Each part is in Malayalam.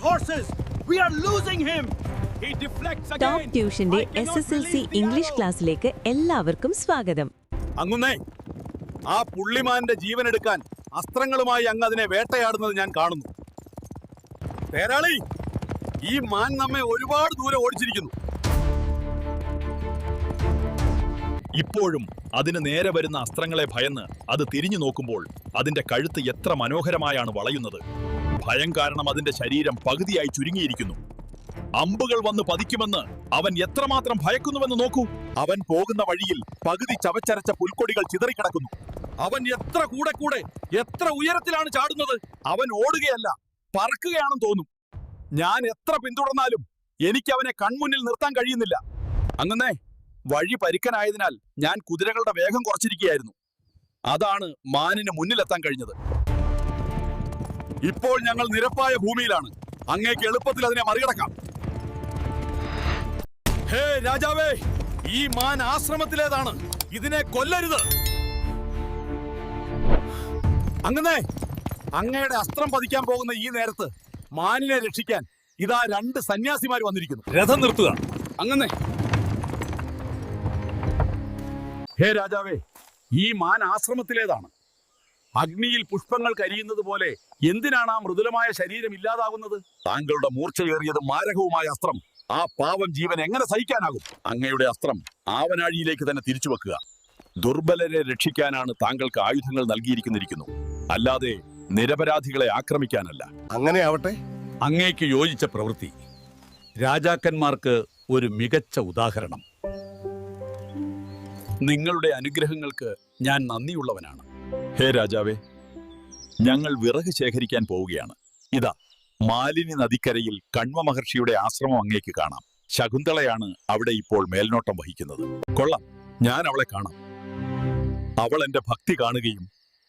horses. We are losing him. He deflects again. Top ട്യൂഷന്റെ SSLC ഇംഗ്ലീഷ് ക്ലാസ്സിലേക്ക് എല്ലാവർക്കും സ്വാഗതം. അങ്ങുന്നേ, ആ പുള്ളിമാന്റെ ജീവൻ എടുക്കാൻ അസ്ത്രങ്ങളുമായി അങ്ങ് അതിനെ വേട്ടയാടുന്നത് ഞാൻ കാണുന്നു. തേരാളി, ഈ മാൻ നമ്മെ ഒരുപാട് ദൂരെ ഓടിച്ചിരിക്കുന്നു. ഇപ്പോഴും അതിന് നേരെ വരുന്ന അസ്ത്രങ്ങളെ ഭയന്ന് അത് തിരിഞ്ഞു നോക്കുമ്പോൾ അതിന്റെ കഴുത്ത് എത്ര മനോഹരമായാണ് വളയുന്നത്. ഭയം കാരണം അതിന്റെ ശരീരം പകുതിയായി ചുരുങ്ങിയിരിക്കുന്നു. അമ്പുകൾ വന്ന് പതിക്കുമെന്ന് അവൻ എത്രമാത്രം ഭയക്കുന്നുവെന്ന് നോക്കൂ. അവൻ പോകുന്ന വഴിയിൽ പകുതി ചവച്ചരച്ച പുൽക്കൊടികൾ ചിതറിക്കിടക്കുന്നു. അവൻ എത്ര കൂടെ എത്ര ഉയരത്തിലാണ് ചാടുന്നത്. അവൻ ഓടുകയല്ല, പറക്കുകയാണെന്ന് തോന്നും. ഞാൻ എത്ര പിന്തുടർന്നാലും എനിക്ക് അവനെ കൺമുന്നിൽ നിർത്താൻ കഴിയുന്നില്ല. അങ്ങനെ വഴി പരുക്കനായതിനാൽ ഞാൻ കുതിരകളുടെ വേഗം കുറച്ചിരിക്കുകയായിരുന്നു. അതാണ് മാനിന് മുന്നിലെത്താൻ കഴിഞ്ഞത്. ഇപ്പോൾ ഞങ്ങൾ നിരപ്പായ ഭൂമിയിലാണ്. അങ്ങേക്ക് എളുപ്പത്തിൽ അതിനെ മറികടക്കാം. ഹേ രാജാവേ, ഈ മാൻ ആശ്രമത്തിലേതാണ്. ഇതിനെ കൊല്ലരുത്. അങ്ങനെ അങ്ങയുടെ അസ്ത്രം പതിക്കാൻ പോകുന്ന ഈ നേരത്ത് മാനിനെ രക്ഷിക്കാൻ ഇതാ 2 സന്യാസിമാർ വന്നിരിക്കുന്നു. രഥം നിർത്തുക. അങ്ങനെ ഹേ രാജാവേ, ഈ മാൻ ആശ്രമത്തിലേതാണ്. അഗ്നിയിൽ പുഷ്പങ്ങൾ കരിയുന്നത് പോലെ എന്തിനാണ് ആ മൃദുലമായ ശരീരം ഇല്ലാതാകുന്നത്? താങ്കളുടെ മൂർച്ചയേറിയതും മാരകവുമായ അസ്ത്രം ആ പാവം ജീവൻ എങ്ങനെ സഹിക്കാനാകും? അങ്ങയുടെ അസ്ത്രം ആവനാഴിയിലേക്ക് തന്നെ തിരിച്ചു വെക്കുക. ദുർബലരെ രക്ഷിക്കാനാണ് താങ്കൾക്ക് ആയുധങ്ങൾ നൽകിയിരിക്കുന്നിരിക്കുന്നു, അല്ലാതെ നിരപരാധികളെ ആക്രമിക്കാനല്ല. അങ്ങനെ ആവട്ടെ. അങ്ങേക്ക് യോജിച്ച പ്രവൃത്തി. രാജാക്കന്മാർക്ക് ഒരു മികച്ച ഉദാഹരണം. നിങ്ങളുടെ അനുഗ്രഹങ്ങൾക്ക് ഞാൻ നന്ദിയുള്ളവനാണ്. ഹേ രാജാവേ, ഞങ്ങൾ വിറക് ശേഖരിക്കാൻ പോവുകയാണ്. ഇതാ, മാലിനി നദിക്കരയിൽ കണ്വ മഹർഷിയുടെ ആശ്രമം അങ്ങേക്ക് കാണാം. ശകുന്തളയാണ് അവിടെ ഇപ്പോൾ മേൽനോട്ടം വഹിക്കുന്നത്. കൊള്ളാം, ഞാൻ അവളെ കാണാം. അവൾ എന്റെ ഭക്തി കാണുകയും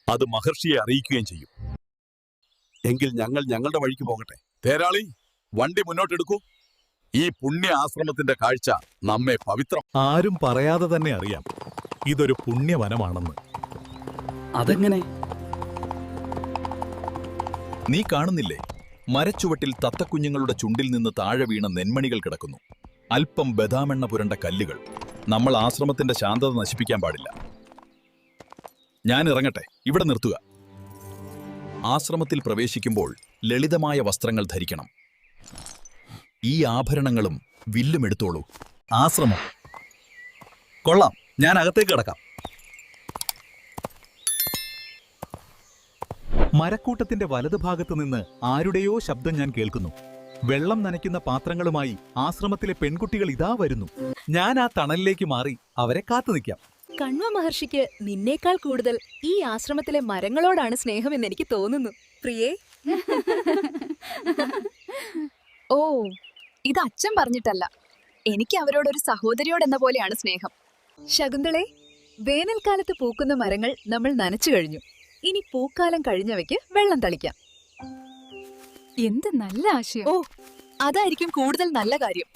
അത് മഹർഷിയെ അറിയിക്കുകയും ചെയ്യും. എങ്കിൽ ഞങ്ങൾ ഞങ്ങളുടെ വഴിക്ക് പോകട്ടെ. തേരാളി, വണ്ടി മുന്നോട്ടെടുക്കൂ. ഈ പുണ്യ ആശ്രമത്തിന്റെ കാഴ്ച നമ്മെ പവിത്രം. ആരും പറയാതെ തന്നെ അറിയാം ഇതൊരു പുണ്യവനമാണെന്ന്. അതെങ്ങനെ? നീ കാണുന്നില്ലേ, മരച്ചുവട്ടിൽ തത്തക്കുഞ്ഞുങ്ങളുടെ ചുണ്ടിൽ നിന്ന് താഴെ വീണ നെന്മണികൾ കിടക്കുന്നു. അല്പം ബദാമെണ്ണ പുരണ്ട കല്ലുകൾ. നമ്മൾ ആശ്രമത്തിന്റെ ശാന്തത നശിപ്പിക്കാൻ പാടില്ല. ഞാൻ ഇറങ്ങട്ടെ, ഇവിടെ നിർത്തുക. ആശ്രമത്തിൽ പ്രവേശിക്കുമ്പോൾ ലളിതമായ വസ്ത്രങ്ങൾ ധരിക്കണം. ഈ ആഭരണങ്ങളും വില്ലും എടുത്തോളൂ. ആശ്രമം കൊള്ളാം, ഞാൻ അകത്തേക്ക് കിടക്കാം. മരക്കൂട്ടത്തിന്റെ വലതുഭാഗത്തു നിന്ന് ആരുടെയോ ശബ്ദം ഞാൻ കേൾക്കുന്നു. വെള്ളം നനയ്ക്കുന്ന പാത്രങ്ങളുമായി ആശ്രമത്തിലെ പെൺകുട്ടികൾ ഇതാ വരുന്നു. ഞാൻ ആ തണലിലേക്ക് മാറി അവരെ കാത്തു നിൽക്കാം. കണ്വ മഹർഷിക്ക് നിന്നേക്കാൾ കൂടുതൽ ഈ ആശ്രമത്തിലെ മരങ്ങളോടാണ് സ്നേഹമെന്ന് എനിക്ക് തോന്നുന്നു. പ്രിയേ, ഓ, ഇത് അച്ഛൻ പറഞ്ഞിട്ടല്ല. എനിക്ക് അവരോടൊരു സഹോദരിയോടെന്ന പോലെയാണ് സ്നേഹം. ശകുന്തളെ, വേനൽക്കാലത്ത് പൂക്കുന്ന മരങ്ങൾ നമ്മൾ നനച്ചു കഴിഞ്ഞു. ഇനി പൂക്കാലം കഴിഞ്ഞവയ്ക്ക് വെള്ളം തളിക്കാം. എന്ത് നല്ല ആശയം. ഓ, അതായിരിക്കും കൂടുതൽ നല്ല കാര്യം.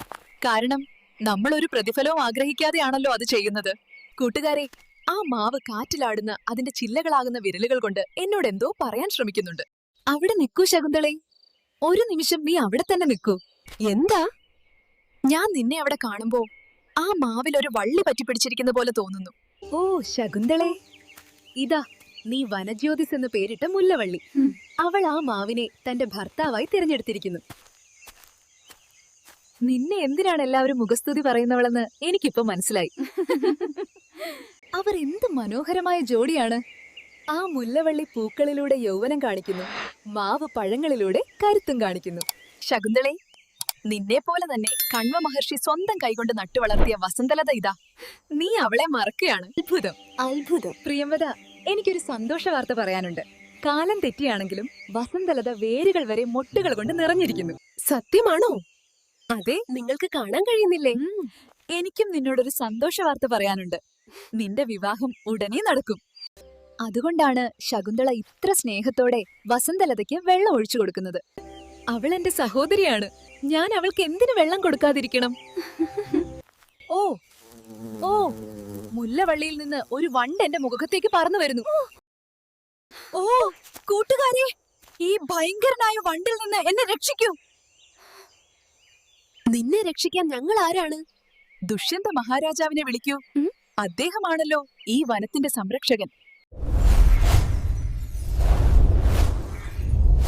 കാരണം നമ്മൾ ഒരു പ്രതിഫലവും ആഗ്രഹിക്കാതെയാണല്ലോ അത് ചെയ്യുന്നത്. കൂട്ടുകാരെ, ആ മാവ് കാറ്റിലാടുന്ന അതിന്റെ ചില്ലകളാകുന്ന വിരലുകൾ കൊണ്ട് എന്നോട് എന്തോ പറയാൻ ശ്രമിക്കുന്നുണ്ട്. അവിടെ നിൽക്കൂ ശകുന്തളെ, ഒരു നിമിഷം നീ അവിടെ തന്നെ നിൽക്കൂ. എന്താ? ഞാൻ നിന്നെ അവിടെ കാണുമ്പോ ആ മാവിൽ ഒരു വള്ളി പറ്റിപ്പിടിച്ചിരിക്കുന്ന പോലെ തോന്നുന്നു. ഓ ശകുന്തളെ, ഇതാ നീ വനജ്യോതിസ് എന്ന് പേരിട്ട മുല്ലവള്ളി. അവൾ ആ മാവിനെ തന്റെ ഭർത്താവായി തിരഞ്ഞെടുത്തിരിക്കുന്നു. നിന്നെ എന്തിനാണ് എല്ലാവരും മുഖസ്തുതി പറയുന്നവളെന്ന് എനിക്കിപ്പോ മനസ്സിലായി. അവർ എന്ത് മനോഹരമായ ജോഡിയാണ്. ആ മുല്ലവള്ളി പൂക്കളിലൂടെ യൗവനം കാണിക്കുന്നു, മാവ് പഴങ്ങളിലൂടെ കരുത്തും കാണിക്കുന്നു. ശകുന്തളെ, നിന്നെ പോലെ തന്നെ കണ്വ മഹർഷി സ്വന്തം കൈകൊണ്ട് നട്ടുവളർത്തിയ വസന്തലത ഇതാ. നീ അവളെ മറക്കുകയാണ്. അത്ഭുതം, അത്ഭുതം. പ്രിയംവദ, എനിക്കൊരു സന്തോഷ വാർത്ത പറയാനുണ്ട്. കാലം തെറ്റിയാണെങ്കിലും വസന്തലത വേരുകൾ വരെ മൊട്ടുകൾ കൊണ്ട് നിറഞ്ഞിരിക്കുന്നു. സത്യമാണോ? അതെ, നിങ്ങൾക്ക് കാണാൻ കഴിയുന്നില്ലേ? എനിക്കും നിന്നോടൊരു സന്തോഷ വാർത്ത പറയാനുണ്ട്. നിന്റെ വിവാഹം ഉടനെ നടക്കും. അതുകൊണ്ടാണ് ശകുന്തള ഇത്ര സ്നേഹത്തോടെ വസന്തലതയ്ക്ക് വെള്ളം ഒഴിച്ചു കൊടുക്കുന്നത്. അവൾ എന്റെ സഹോദരിയാണ്. ഞാൻ അവൾക്ക് എന്തിനു വെള്ളം കൊടുക്കാതിരിക്കണം? ഓ ഓ, മുല്ലവള്ളിയിൽ നിന്ന് ഒരു വണ്ട് എന്റെ മുഖത്തേക്ക് പറന്നു വരുന്നു. ഓ കൂട്ടുകാരെ, ഈ ഭയങ്കരനായ വണ്ടിൽ നിന്ന് എന്നെ രക്ഷിക്കൂ. നിന്നെ രക്ഷിക്കാൻ ഞങ്ങൾ ആരാണ്? ദുഷ്യന്ത മഹാരാജാവിനെ വിളിക്കൂ. അദ്ദേഹമാണല്ലോ ഈ വനത്തിന്റെ സംരക്ഷകൻ.